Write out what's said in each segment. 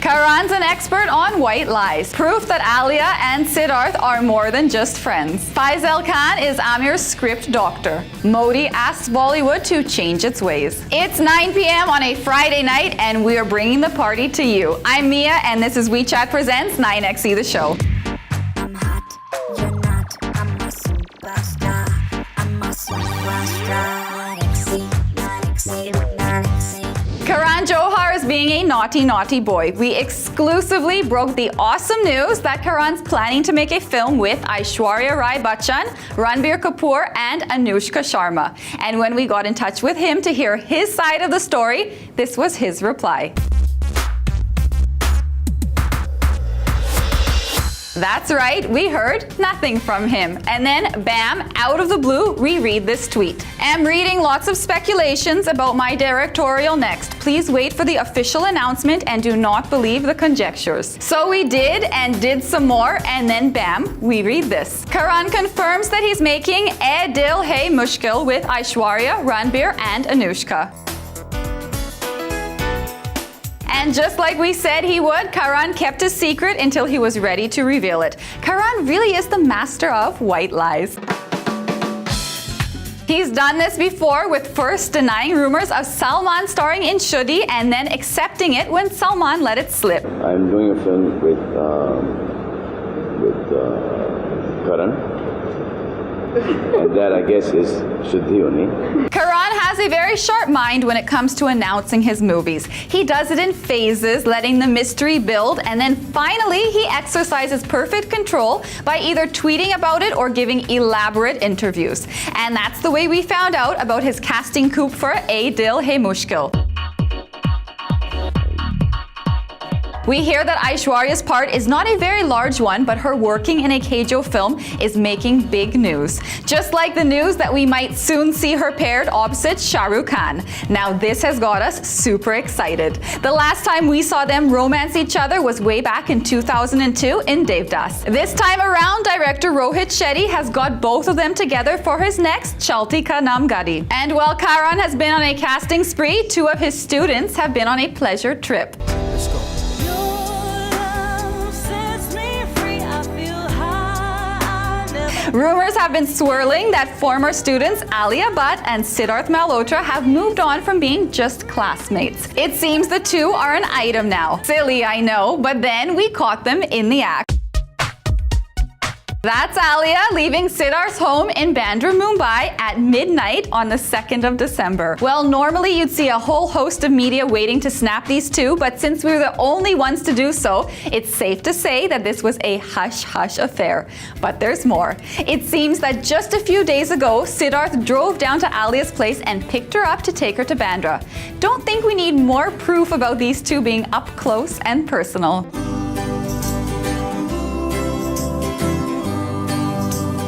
Karan's an expert on white lies, proof that Alia and Siddharth are more than just friends. Faisal Khan is Amir's script doctor. Modi asks Bollywood to change its ways. It's 9 p.m. on a Friday night and we are bringing the party to you. I'm Mia and this is WeChat Presents 9XE The Show. I'm hot, you're not. I'm a superstar. I'm a superstar. 9XE. Karan Johar is being a naughty boy. We exclusively broke the awesome news that Karan's planning to make a film with Aishwarya Rai Bachchan, Ranbir Kapoor and Anushka Sharma. And when we got in touch with him to hear his side of the story, this was his reply. That's right, we heard nothing from him. And then, bam, out of the blue, we read this tweet. Am reading lots of speculations about my directorial next. Please wait for the official announcement and do not believe the conjectures. So we did and did some more, and then bam, we read this. Karan confirms that he's making "Ae Dil Hai Mushkil" with Aishwarya, Ranbir and Anushka. And just like we said he would, Karan kept his secret until he was ready to reveal it. Karan really is the master of white lies. He's done this before with first denying rumors of Salman starring in Shudi and then accepting it when Salman let it slip. I'm doing a film with Karan. And that, I guess, is Shuddhi only. Karan has a very sharp mind when it comes to announcing his movies. He does it in phases, letting the mystery build, and then finally he exercises perfect control by either tweeting about it or giving elaborate interviews. And that's the way we found out about his casting coup for "Ae Dil Hai Mushkil." We hear that Aishwarya's part is not a very large one, but her working in a Kejo film is making big news. Just like the news that we might soon see her paired opposite Shah Rukh Khan. Now this has got us super excited. The last time we saw them romance each other was way back in 2002 in Devdas. This time around, director Rohit Shetty has got both of them together for his next Chalti Ka Naam Gadi. And while Karan has been on a casting spree, two of his students have been on a pleasure trip. Let's go. Rumors have been swirling that former students Alia Bhatt and Siddharth Malhotra have moved on from being just classmates. It seems the two are an item now. Silly, I know, but then we caught them in the act. That's Alia leaving Siddharth's home in Bandra, Mumbai at midnight on the 2nd of December. Well, normally you'd see a whole host of media waiting to snap these two, but since we were the only ones to do so, it's safe to say that this was a hush-hush affair. But there's more. It seems that just a few days ago, Siddharth drove down to Alia's place and picked her up to take her to Bandra. Don't think we need more proof about these two being up close and personal.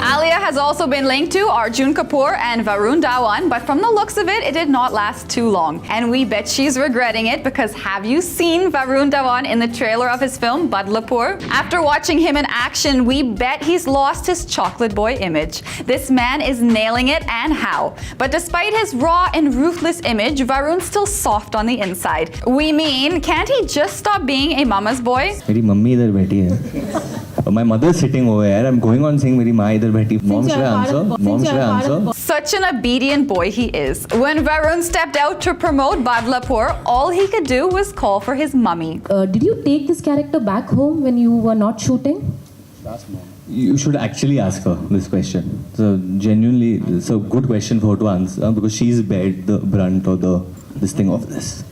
Alia has also been linked to Arjun Kapoor and Varun Dhawan, but from the looks of it, it did not last too long. And we bet she's regretting it because have you seen Varun Dhawan in the trailer of his film Badlapur? After watching him in action, we bet he's lost his chocolate boy image. This man is nailing it, and how. But despite his raw and ruthless image, Varun's still soft on the inside. We mean, can't he just stop being a mama's boy? मेरी mummy इधर बैठी है. My mother is sitting over here. I'm going on saying मेरी माँ इधर बैठी. Mom, should I answer? Mom, should I answer? Such an obedient boy he is. When Varun stepped out to promote Badlapur, all he could do was call for his mummy. Did you take this character back home when you were not shooting? You should actually ask her this question. So genuinely, it's a good question for her to answer because she's bared the brunt or this thing of this.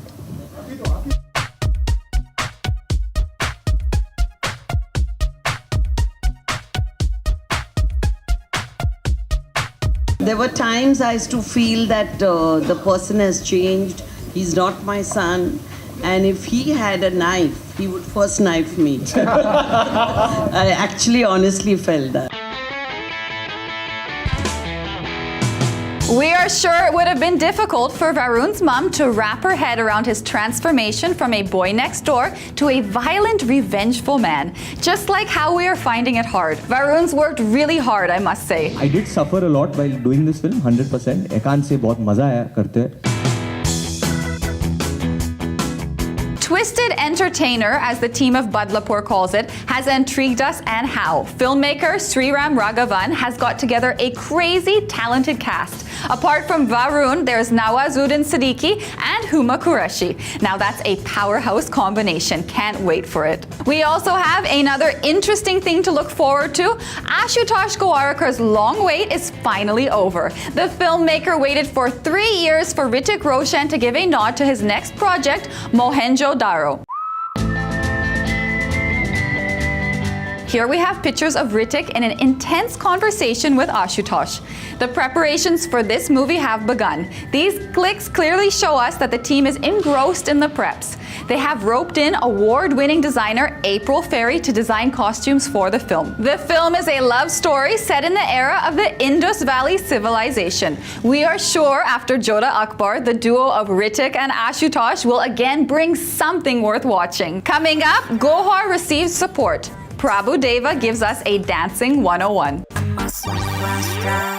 There were times I used to feel that the person has changed. He's not my son. And if he had a knife, he would first knife me. I actually honestly felt that. We are sure it would have been difficult for Varun's mom to wrap her head around his transformation from a boy next door to a violent, revengeful man. Just like how we are finding it hard. Varun's worked really hard, I must say. I did suffer a lot while doing this film, 100%. I can't say बहुत मजा आया करते. twisted entertainer, as the team of Badlapur calls it, has intrigued us, and how. Filmmaker Sriram Raghavan has got together a crazy talented cast. Apart from Varun, there's Nawazuddin Siddiqui and Huma Qureshi. Now that's a powerhouse combination. Can't wait for it. We also have another interesting thing to look forward to. Ashutosh Gowarkar's long wait is finally over. The filmmaker waited for 3 years for Hrithik Roshan to give a nod to his next project, Mohenjo-daro. Here we have pictures of Hrithik in an intense conversation with Ashutosh. The preparations for this movie have begun. These clicks clearly show us that the team is engrossed in the preps. They have roped in award-winning designer April Ferry to design costumes for the film. The film is a love story set in the era of the Indus Valley civilization. We are sure after Jodha Akbar, the duo of Hrithik and Ashutosh will again bring something worth watching. Coming up, Gohar receives support. Prabhu Deva gives us a dancing 101. I'm a superstar.